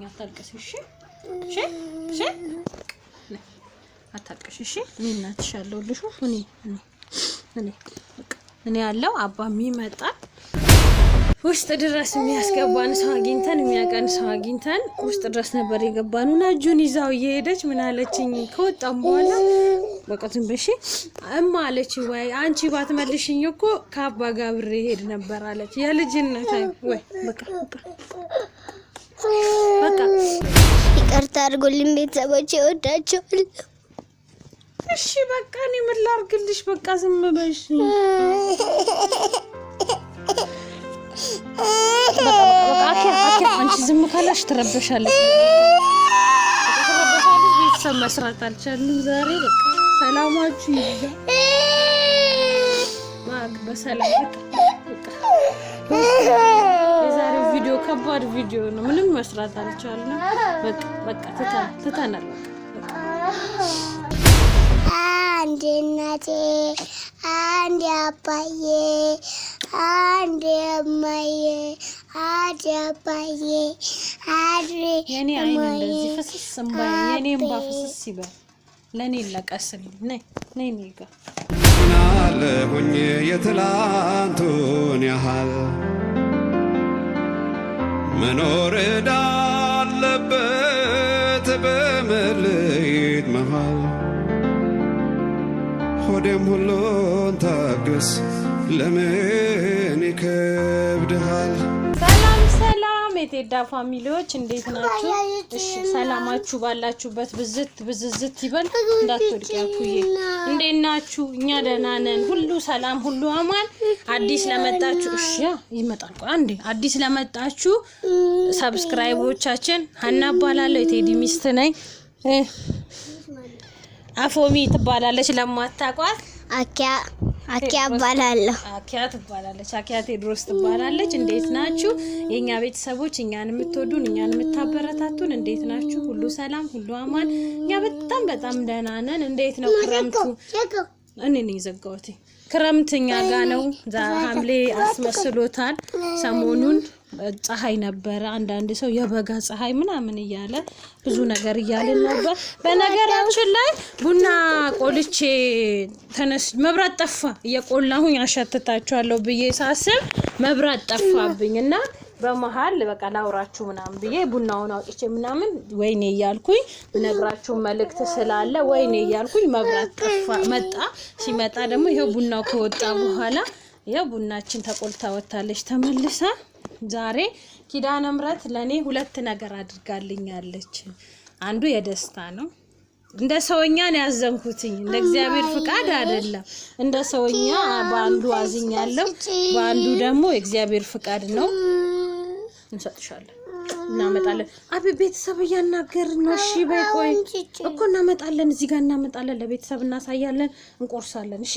አታልቅሽ እሺ እሺ አታልቅሽ እሺ እኔ እናትሻለሁልሽ እኔ ያለው አባም ይመጣል ውስጥ ድረስ የሚያስገባን ሰው አግኝተን የሚያቀን ሰው አግኝተን ውስጥ ድረስ ነበር የገባነውና እጁን ይዛው እየሄደች ምን አለችኝ ከወጣም በኋላ በቃ ዝም በሺ አለች ወይ አንቺ ባትመልሽኝ እኮ ከአባ ጋር ብሬ ሄድ ነበር አለች የልጅነት ወይ በቃ ይቅርታ አድርጉልኝ ቤተሰቦቼ እወዳቸዋለሁ እሺ በቃ እኔ ምን ላድርግልሽ በቃ ዝም በሽ በቃ አንቺ ዝም ካላሽ ትረበሻለሽ ቤተሰብ መስራት አልቻልንም ዛሬ በቃ ሰላማችሁ ይብዛ በሰላም የዛሬው ቪዲዮ ከባድ ቪዲዮ ነው ምንም መስራት አልቻልንም በቃ ትተናል አንዴ እናቴ አንዴ አባዬ አንዴ እማዬ አንዴ አባዬ አንዴ የኔ አይን እንደዚህ ፍስስ እምባዬ የኔ እምባ ፍስስ ይበል ለኔ ለቀስልኝ ነይ ኔጋ ምናለሁኝ የትላንቱን ያህል መኖር እንዳለበት በመለየት መሃል ሆዴም ሁሉን ታገስ ለምን ይከብድሃል ሰላም የቴዳ ፋሚሊዎች እንዴት ናችሁ እሺ ሰላማችሁ ባላችሁበት ብዝዝት ይበል እንዳትወድቁ ያኩዬ እንዴት ናችሁ እኛ ደህና ነን ሁሉ ሰላም ሁሉ አማን አዲስ ለመጣችሁ እሺ ይመጣል አንዴ አዲስ ለመጣችሁ ሰብስክራይቦቻችን ሀና ባላለው የቴዲ ሚስት ነኝ አፎሚ ትባላለች ለማታቋት አኪያ ባላለው አኪያ ትባላለች አኪያ ቴድሮስ ትባላለች እንዴት ናችሁ የኛ ቤተሰቦች እኛን የምትወዱን እኛን የምታበረታቱን እንዴት ናችሁ ሁሉ ሰላም ሁሉ አማን እኛ በጣም ደህና ነን እንዴት ነው ክረምቱ እኔ ነኝ ዘጋውት ክረምትኛ ጋር ነው ሐምሌ አስመስሎታል ሰሞኑን ፀሐይ ነበር አንዳንድ ሰው የበጋ ፀሐይ ምናምን እያለ ብዙ ነገር እያልን ነበር በነገራችን ላይ ቡና ቆልቼ ተነስ መብራት ጠፋ እየቆላሁኝ አሸትታችኋለሁ ብዬ ሳስብ መብራት ጠፋብኝና በመሃል በቃ ላውራችሁ ምናምን ብዬ ቡናውን አውጥቼ ምናምን ወይኔ ያልኩኝ ነግራችሁ መልእክት ስላለ ወይኔ ያልኩኝ መብራት ጠፋ መጣ ሲመጣ ደግሞ ይሄው ቡናው ከወጣ በኋላ ይሄው ቡናችን ተቆልታ ወጣለች ተመልሳ ዛሬ ኪዳነ ምሕረት ለኔ ሁለት ነገር አድርጋልኛለች አንዱ የደስታ ነው እንደ ሰውኛ ነው ያዘንኩትኝ እንደ እግዚአብሔር ፍቃድ አይደለም እንደ ሰውኛ በአንዱ አዝኛለሁ በአንዱ ደግሞ የእግዚአብሔር ፍቃድ ነው እንሰጥሻለን እናመጣለን አብ ቤተሰብ ያናገርን ነው እሺ በቆይ እኮ እናመጣለን እዚህ ጋር እናመጣለን ለቤተሰብ እናሳያለን እንቆርሳለን እሺ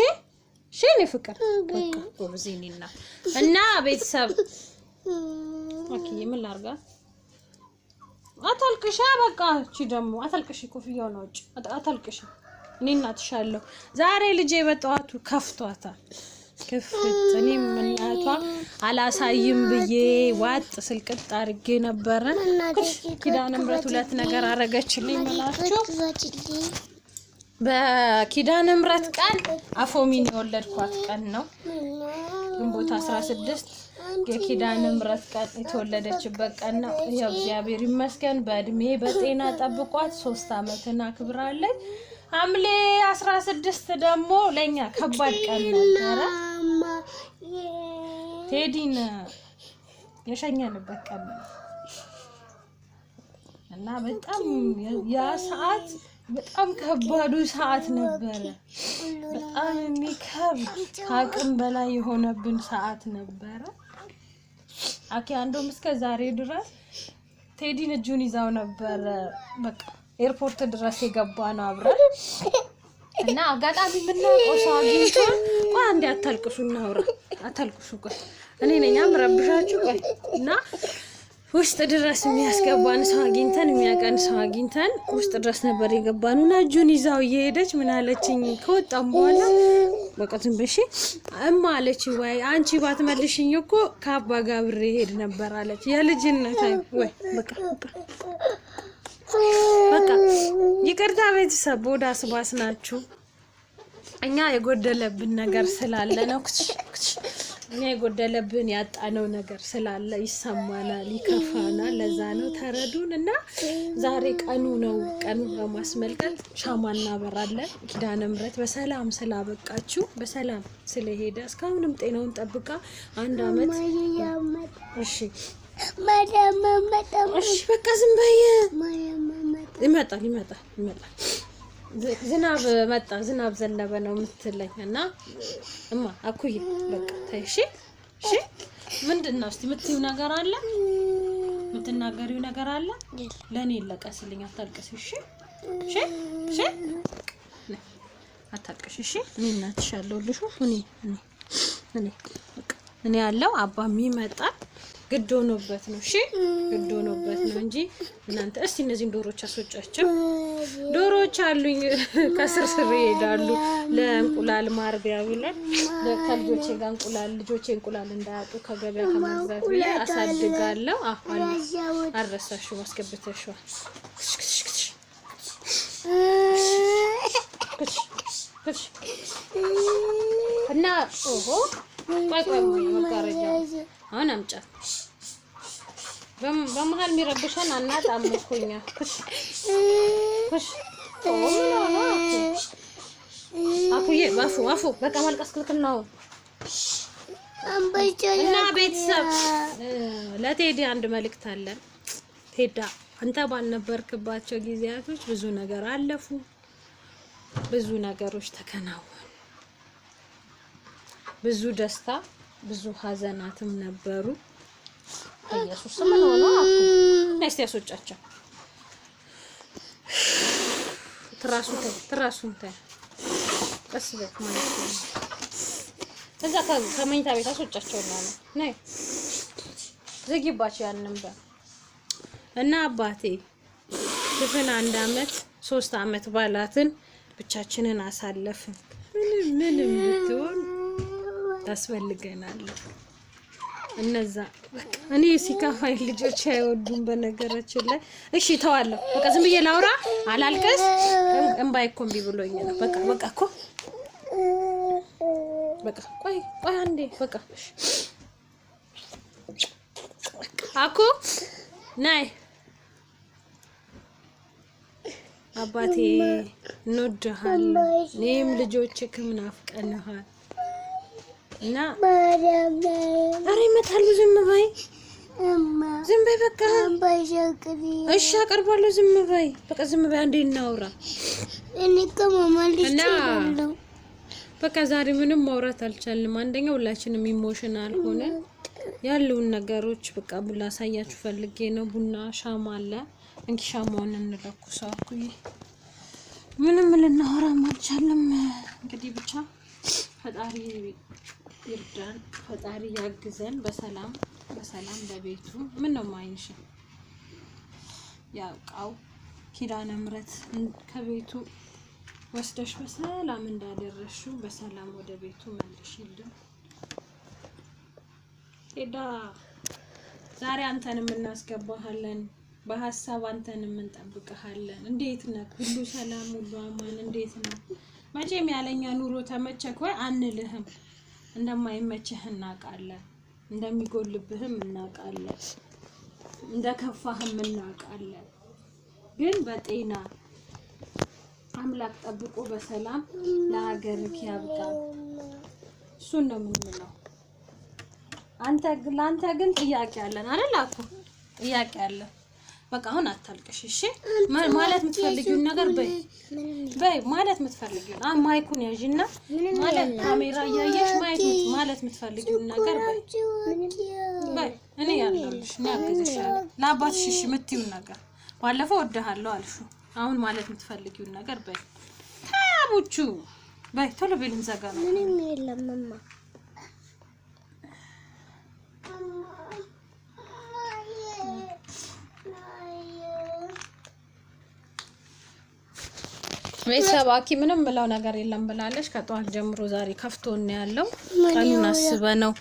እኔ ፍቅር በቃ ወብዚኒና እና ቤተሰብ ኦኬ ምን ላርጋ አታልቅሻ በቃ እቺ ደግሞ አታልቅሽ ኮፍያው ነው እጭ አታልቅሽ እኔ እናትሻለሁ ዛሬ ልጄ በጠዋቱ ከፍቷታል ከፍት እኔም እናቷ አላሳይም ብዬ ዋጥ ስልቅጥ አርጌ ነበር ኪዳነ ምሕረት ሁለት ነገር አረገችልኝ ማለት በኪዳነ ምሕረት ቀን አፎሚን የወለድኳት ቀን ነው ግንቦት 16 የኪዳነ ምሕረት ቀን የተወለደችበት ቀን ነው ያው እግዚአብሔር ይመስገን በእድሜ በጤና ጠብቋት 3 አመትና ክብራለች ሐምሌ 16 ደግሞ ለኛ ከባድ ቀን ነበር ቴዲን የሸኘንበት ቀን እና በጣም ያ ሰዓት በጣም ከባዱ ሰዓት ነበር በጣም የሚከብድ አቅም በላይ የሆነብን ሰዓት ነበር አኪ አንዶም እስከ ዛሬ ድረስ ቴዲን እጁን ይዛው ነበር በቃ ኤርፖርት ድረስ የገባነው አብረን እና አጋጣሚ ምን ነው ቆሳጊንቶ አንዴ አታልቅሱና አውራ አታልቅሱ ቆይ እኔ ነኝ አምረብሻችሁ ቆይ እና ውስጥ ድረስ የሚያስገባን ሰው አግኝተን የሚያቀን ሰው አግኝተን ውስጥ ድረስ ነበር የገባነውና እጁን ይዛው እየሄደች ምን አለችኝ ከወጣም በኋላ በቃ ዝም በሺ እማ አለች ወይ አንቺ ባትመልሽኝ እኮ ከአባ ጋር ብሬ ሄድ ነበር አለች የልጅነት ወይ በቃ ይቅርታ ቤተሰብ ቦዳ ስባስ ናችሁ እኛ የጎደለብን ነገር ስላለ ነው እኛ የጎደለብን ያጣነው ነገር ስላለ ይሰማናል ይከፋናል ለዛ ነው ተረዱንና ዛሬ ቀኑ ነው ቀኑን በማስመልከት ሻማ እናበራለን ኪዳነ ምህረት በሰላም ስላበቃችሁ በሰላም ስለሄደ እስካሁንም ጤናውን ጠብቃ አንድ አመት እሺ እሺ በቃ ዝም በይ ይመጣል ዝናብ መጣ ዝናብ ዘነበ ነው የምትለኝና እማ አኩይ በቃ ታይሺ እሺ ምንድነው እስቲ የምትይው ነገር አለ የምትናገሪው ነገር አለ ለኔ ለቀስልኝ አታልቅሽ እሺ እሺ አታልቅሽ እሺ እኔ እናትሽ አለሁልሽ እኔ ያለው አባም ይመጣል ግድ ሆኖበት ነው እሺ ግድ ሆኖበት ነው እንጂ እናንተ እስቲ እነዚህን ዶሮዎች አስወጫቸው ዶሮዎች አሉኝ ከስር ይሄዳሉ ለእንቁላል ማርቢያ ብለን ለከልጆቼ ጋር ልጆቼ እንቁላል እንዳያጡ ከገበያ ከመግዛት ብዬ አሳድጋለሁ አሁን አረሳሽው አስገብተሽው እና ኦሆ ቆይ መጋረጃ አሁን አምጫ በመሃል የሚረብሸን አናጣም እኮኛ አኩዬ ባፉ በቃ ማልቀስ ክልክል ነው እና ቤተሰብ ለቴዲ አንድ መልእክት አለን ቴዳ አንተ ባልነበርክባቸው ጊዜያቶች ብዙ ነገር አለፉ ብዙ ነገሮች ተከናወኑ ብዙ ደስታ ብዙ ሀዘናትም ነበሩ ኢየሱስ ምን ሆኖ ነስቲ ያሶጫቸው ትራሱን ቀስበት ማለት ነው እዛ ከመኝታ ቤት አሶጫቸው ነው ዝጊባቸው ያንን እና አባቴ ድፍን 1 አመት 3 አመት ባላትን ብቻችንን አሳለፍን ምንም ብትሆን ታስፈልገናል እነዛ እኔ ሲካፋይ ልጆች አይወዱም በነገራችን ላይ እሺ ተዋለሁ በቃ ዝም ብዬ ላውራ አላልቀስ እንባይ እኮ እምቢ ብሎኝ ነው በቃ እኮ በቃ ቆይ አንዴ በቃ አኩ ናይ አባቴ እንወድሃለን እኔም ልጆችህም ናፍቀንሃል እና አሬ መታሉ ዝም በይ በቃ እሺ አቀርባለሁ ዝም በይ በቃ ዝም በይ አንዴ እናውራ እኔ ከማማልጭ በቃ ዛሬ ምንም ማውራት አልቻልንም አንደኛ ሁላችንም ኢሞሽናል ሆነ ያሉን ነገሮች በቃ ቡላ ሳያችሁ ፈልጌ ነው ቡና ሻማ አለ እንኪ ሻማውን እንለኩሰው አኩይ ምንም ልናወራ አልቻልንም እንግዲህ ብቻ ፈጣሪ ይርዳን ፈጣሪ ያግዘን በሰላም ለቤቱ ምን ነው ማይንሽ ያውቃው ኪዳነ ምህረት ከቤቱ ወስደሽ በሰላም እንዳደረሹ በሰላም ወደ ቤቱ መልሽልን ቴዳ ዛሬ አንተንም እናስገባሃለን በሐሳብ አንተንም እንጠብቀሃለን እንዴት ነህ ሁሉ ሰላም ሁሉ አማን እንዴት ነህ መቼም ያለኛ ኑሮ ተመቸክ ወይ አንልህም እንደማይመችህ እናቃለን እንደሚጎልብህም እናቃለን እንደከፋህም እናቃለን ግን በጤና አምላክ ጠብቆ በሰላም ለሀገርክ ያብቃ እሱን ነው የምንለው አንተ ግን ጥያቄ አለን አይደል አኩ ጥያቄ አለ በቃ አሁን አታልቅሽ እሺ ማለት የምትፈልጊው ነገር በይ ማለት የምትፈልጊው ማይኩን ያዥና ማለት ካሜራ ያያሽ ማለት የምትፈልጊው ነገር በይ እኔ ያለሁልሽ ነው ያገዝሻለሁ ለአባትሽ እሺ የምትይው ነገር ባለፈው ወደሃለሁ አልሹ አሁን ማለት የምትፈልጊው ነገር በይ ታቡቹ በይ ቶሎ በልን ዘጋ ነው ምንም የለም ማማ ቤተሰብ አኪ ምንም ብለው ነገር የለም ብላለች ከጧት ጀምሮ ዛሬ ከፍቶን ያለው ቀኑን አስበነው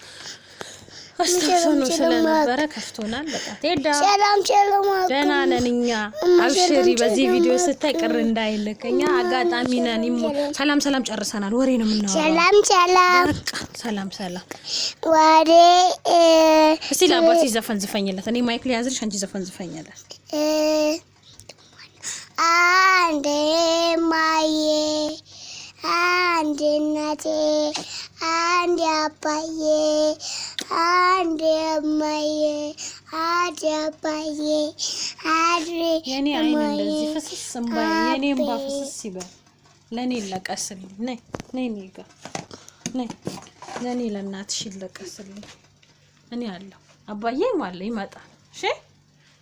አስተሰኑ ስለነበረ ከፍቶናል በቃ ቴዳ ሰላም ደህና ነን እኛ አብሽሪ በዚህ ቪዲዮ ስታይ ቅር እንዳይልከኛ አጋጣሚ ነን ሰላም ጨርሰናል ወሬ ነው የምናወራው ሰላም ወሬ እስቲ ለአባቴ ዘፈን ዝፈኝለት እኔ ማይክ ሊያዝልሽ አንቺ ዘፈን ዝፈኝለት አንዴ ማዬ አንዴ እናቴ አንዴ አባዬ አንዴ ማዬ አንዴ አባዬ አንዴ የኔ አይን እንደዚህ ፍስስ እንባይ የኔ እንባ ፍስስ ይበል ለኔ ለቀስልኝ ነይ ኒጋ ነይ ለኔ ለናትሽ ለቀስልኝ እኔ አለው አባዬ ማለት ይመጣል እሺ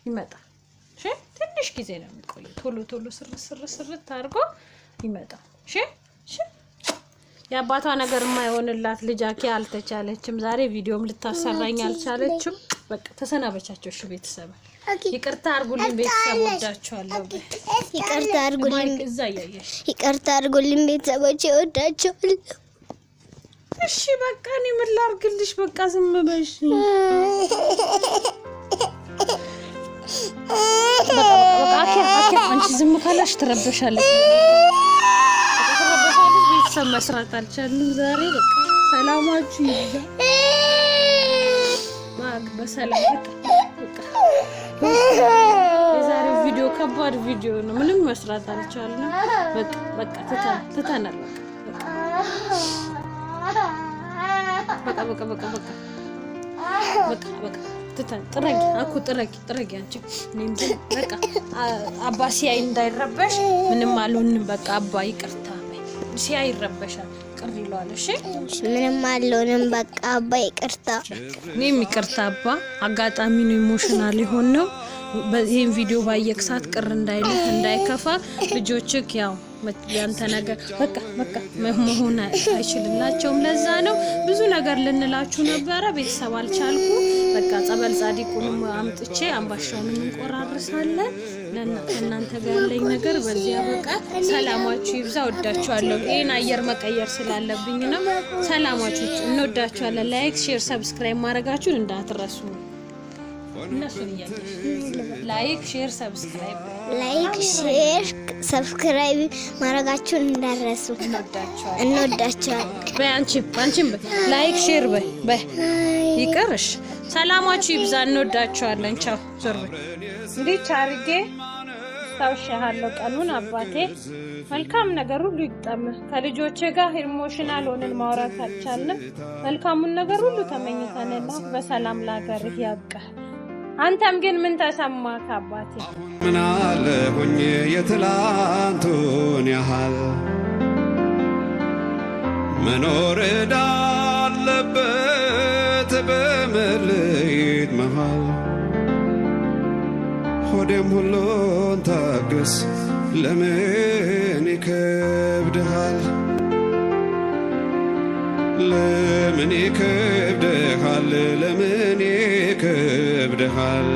ይመጣል እሺ ትንሽ ጊዜ ነው የሚቆየው ቶሎ ስር ታርጎ ይመጣል እሺ ያባቷ ነገር የማይሆንላት ልጅ አኪ አልተቻለችም ዛሬ ቪዲዮም ልታሰራኝ አልቻለችም በቃ ተሰናበቻቸው እሺ ቤተሰብ ይቅርታ አርጉልኝ ቤተሰብ ወዳችኋለሁ ይቅርታ አርጉልኝ እዛ ያያሽ ይቅርታ አርጉልኝ ቤተሰቦቼ ወዳችኋለሁ እሺ በቃ እኔ ምን ላርግልሽ በቃ ዝም በሽ በቃ አኪ አንቺ ዝም ካላሽ ትረበሻለሽ ቤተሰብ መስራት አልቻልንም ዛሬ በቃ ሰላማችሁ ይብዛ በሰላም በቃ የዛሬው ቪዲዮ ከባድ ቪዲዮ ነው ምንም መስራት አልቻልንም በቃ ትተናል በቃ ጥረጊ ጥረጊ አንቺ በቃ አባሲ አይ እንዳይረበሽ ምንም አልሆንም በቃ አባ ይቅርታ ሲያይ ይረበሻል ቅር ይሏል እሺ ምንም አልሆንም በቃ አባ ይቅርታ እኔም ይቅርታ አባ አጋጣሚ ነው ኢሞሽናል ይሆን ነው በዚህም ቪዲዮ ባየክሳት ቅር እንዳይልህ እንዳይከፋ ልጆችክ ያው ያንተ ነገር በቃ መሆን አይችልላቸውም ለዛ ነው ብዙ ነገር ልንላችሁ ነበር ቤተሰብ አልቻልኩ በቃ ጸበል ጻዲቁንም አምጥቼ አምባሻውንም እንቆራርሳለን ለእናንተ ጋር ያለኝ ነገር በዚያ በቃ ሰላማችሁ ይብዛ ወዳችኋለሁ ይሄን አየር መቀየር ስላለብኝ ነው ሰላማችሁ እንወዳችኋለን ላይክ ሼር ሰብስክራይብ ማድረጋችሁን እንዳትረሱ ላይክ ሼር ሰብስክራይብ ማድረጋችሁን እንዳትረሱ እንወዳችኋለን በአንቺም ላይክ ሼር በይ ይቅርሽ ሰላማችሁ ይብዛ እንወዳችኋለን ቻው ዞር በይ እንዴ ቻርጌ ታውሻለሁ ቀኑን አባቴ መልካም ነገር ሁሉ ይጣመህ ከልጆቼ ጋር ኢሞሽናል ሆነን ማውራት አልቻልንም መልካሙን ነገር ሁሉ ተመኝተንና በሰላም ለሀገርህ ያብቃህ አንተም ግን ምን ተሰማህ አባቴ ምን አለ ሆኜ የትላንቱን ያህል መኖር እንዳለበት በመለየት መሃል ሆዴም ሁሉን ታገስ ለምን ይከብድሃል ለምን ይከብድሃል